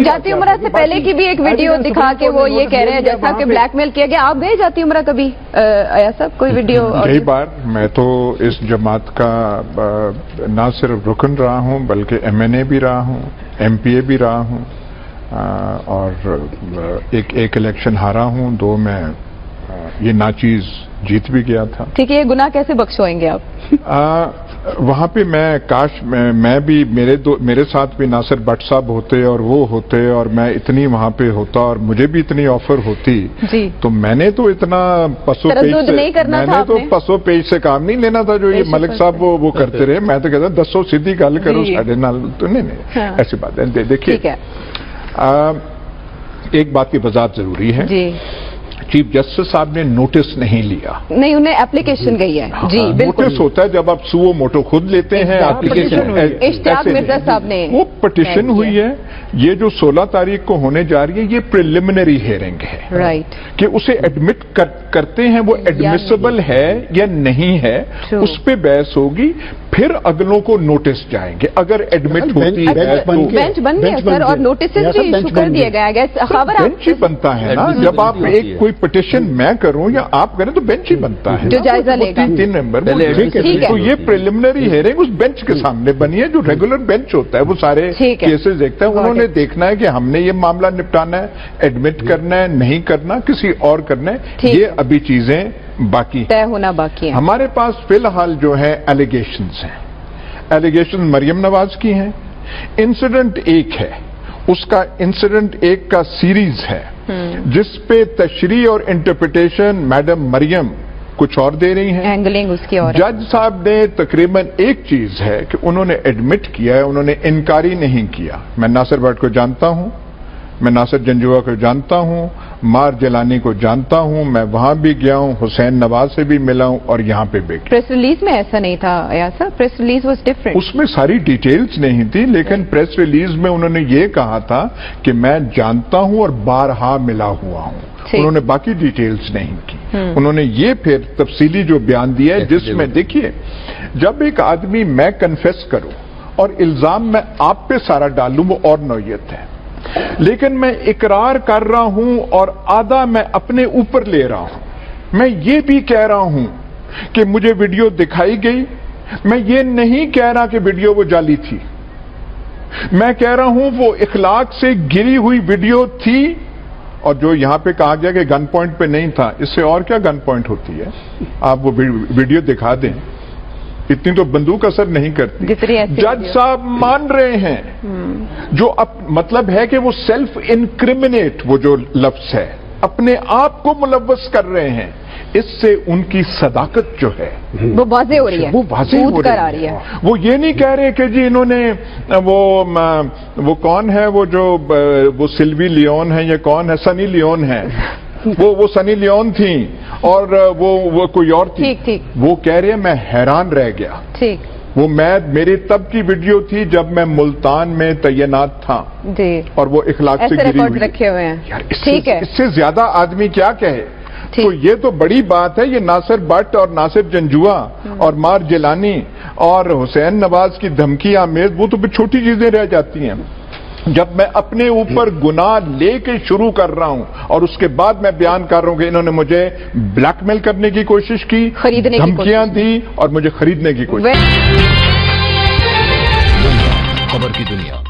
جاتی عمرہ سے پہلے کی بھی ایک ویڈیو دکھا کے وہ یہ کہہ رہے ہیں جیسا کہ بلیک میل کیا گیا. آپ گئے جاتی عمرہ کبھی ایاز صاحب کوئی ویڈیو؟ کئی بار. میں تو اس جماعت کا نہ صرف رکن رہا ہوں بلکہ MNA بھی رہا ہوں, MPA بھی رہا ہوں, اور ایک الیکشن ہارا ہوں, 2 میں یہ ناچیز جیت بھی گیا تھا. ٹھیک ہے, یہ گناہ کیسے بخشوائیں گے آپ؟ وہاں پہ میں بھی میرے ساتھ بھی ناصر بٹ صاحب ہوتے اور وہ ہوتے اور میں اتنی وہاں پہ ہوتا اور مجھے بھی اتنی آفر ہوتی جی. تو میں نے تو اتنا پسو پیج سے کام نہیں لینا تھا جو یہ ملک صاحب وہ کرتے رہے. میں تو کہتا دسو سیدھی گل کرو ساڈے نال تو نہیں ایسی بات ہے. دیکھیے ایک بات کی وضاحت ضروری ہے. چیف جسٹس صاحب نے نوٹس نہیں لیا. نہیں, انہیں اپلیکیشن گئی ہے. جی بالکل. نوٹس ہوتا ہے جب آپ سو موٹو خود لیتے ہیں. اشتیاق مرزا صاحب نے وہ پٹیشن ہوئی ہے. یہ جو 16 تاریخ کو ہونے جا رہی ہے یہ پریلیمنری ہیئرنگ ہے. رائٹ. کہ اسے ایڈمٹ کرتے ہیں وہ ایڈمیسیبل ہے یا نہیں ہے, اس پہ بحث ہوگی. پھر اگلوں کو نوٹس جائیں گے. اگر ایڈمٹ ہوتی ہے بینچ بن گیا سر اور نوٹس بھی ایشو کر دیا گیا. بینچ ہی بنتا ہے نا. جب آپ ایک کوئی پٹیشن میں کروں یا آپ کریں تو بینچ ہی بنتا ہے جو جائزہ لے گا. 3 ممبر. تو یہ پریلیمنری ہیئرنگ اس بینچ کے سامنے بنی ہے جو ریگولر بینچ ہوتا ہے. وہ سارے کیسز دیکھتا ہے. انہوں نے دیکھنا ہے کہ ہم نے یہ معاملہ نپٹانا ہے, ایڈمٹ کرنا ہے, نہیں کرنا, کسی اور کرنا ہے. یہ ابھی چیزیں باقی طے ہونا باقی ہے. ہمارے پاس فی الحال جو ہے ایلیگیشنز ہیں. ایلیگیشن مریم نواز کی ہیں. انسیڈنٹ 1 ہے, اس کا انسیڈنٹ 1 کا سیریز ہے جس پہ تشریح اور انٹرپریٹیشن میڈم مریم کچھ اور دے رہی ہیں. اینگلنگ اس کی اور. جج صاحب نے تقریباً ایک چیز ہے کہ انہوں نے ایڈمٹ کیا ہے, انہوں نے انکاری نہیں کیا. میں ناصر بٹ کو جانتا ہوں, میں ناصر جنجوعہ کو جانتا ہوں, مار جیلانی کو جانتا ہوں, میں وہاں بھی گیا ہوں, حسین نواز سے بھی ملا ہوں اور یہاں پہ بھی. پریس ریلیز میں ایسا نہیں تھا ایاز صاحب, پریس ریلیز واز ڈفرنٹ. اس میں ساری ڈیٹیلز نہیں تھی, لیکن پریس ریلیز میں انہوں نے یہ کہا تھا کہ میں جانتا ہوں اور بارہا ملا ہوا ہوں. انہوں نے باقی ڈیٹیلز نہیں کی. انہوں نے یہ پھر تفصیلی جو بیان دیا ہے جس میں دیکھیے جب ایک آدمی میں کنفیس کروں اور الزام میں آپ پہ سارا ڈالوں وہ اور نوعیت ہے, لیکن میں اقرار کر رہا ہوں اور آدھا میں اپنے اوپر لے رہا ہوں. میں یہ بھی کہہ رہا ہوں کہ مجھے ویڈیو دکھائی گئی, میں یہ نہیں کہہ رہا کہ ویڈیو وہ جعلی تھی. میں کہہ رہا ہوں وہ اخلاق سے گری ہوئی ویڈیو تھی, اور جو یہاں پہ کہا گیا کہ گن پوائنٹ پہ نہیں تھا, اس سے اور کیا گن پوائنٹ ہوتی ہے. آپ وہ ویڈیو دکھا دیں, اتنی تو بندوق اثر نہیں کرتی. جج صاحب مان رہے ہیں جو مطلب ہے کہ وہ سیلف انکریمنیٹ, وہ جو لفظ ہے اپنے آپ کو ملوث کر رہے ہیں. اس سے ان کی صداقت جو ہے وہ واضح ہو رہی ہے, وہ واضح ہو رہی ہے. وہ یہ نہیں کہہ رہے کہ جی انہوں نے وہ کون ہے وہ سلوی لیون ہے یا کون ہے, سنی لیون ہے, وہ سنی لیون تھیں اور وہ کوئی اور تھی. وہ کہہ رہے ہیں میں حیران رہ گیا. وہ میری تب کی ویڈیو تھی جب میں ملتان میں تعینات تھا اور وہ اخلاق سے گری ہوئی رکھے ہوئے ہیں. اس سے زیادہ آدمی کیا کہے. تو یہ تو بڑی بات ہے. یہ ناصر بٹ اور ناصر جنجوعہ اور مار جیلانی اور حسین نواز کی دھمکی آمیز وہ تو پھر چھوٹی چیزیں رہ جاتی ہیں. جب میں اپنے اوپر گناہ لے کے شروع کر رہا ہوں اور اس کے بعد میں بیان کر رہا ہوں کہ انہوں نے مجھے بلیک میل کرنے کی کوشش کی, دھمکیاں دی اور مجھے خریدنے کی کوشش. خبر کی دنیا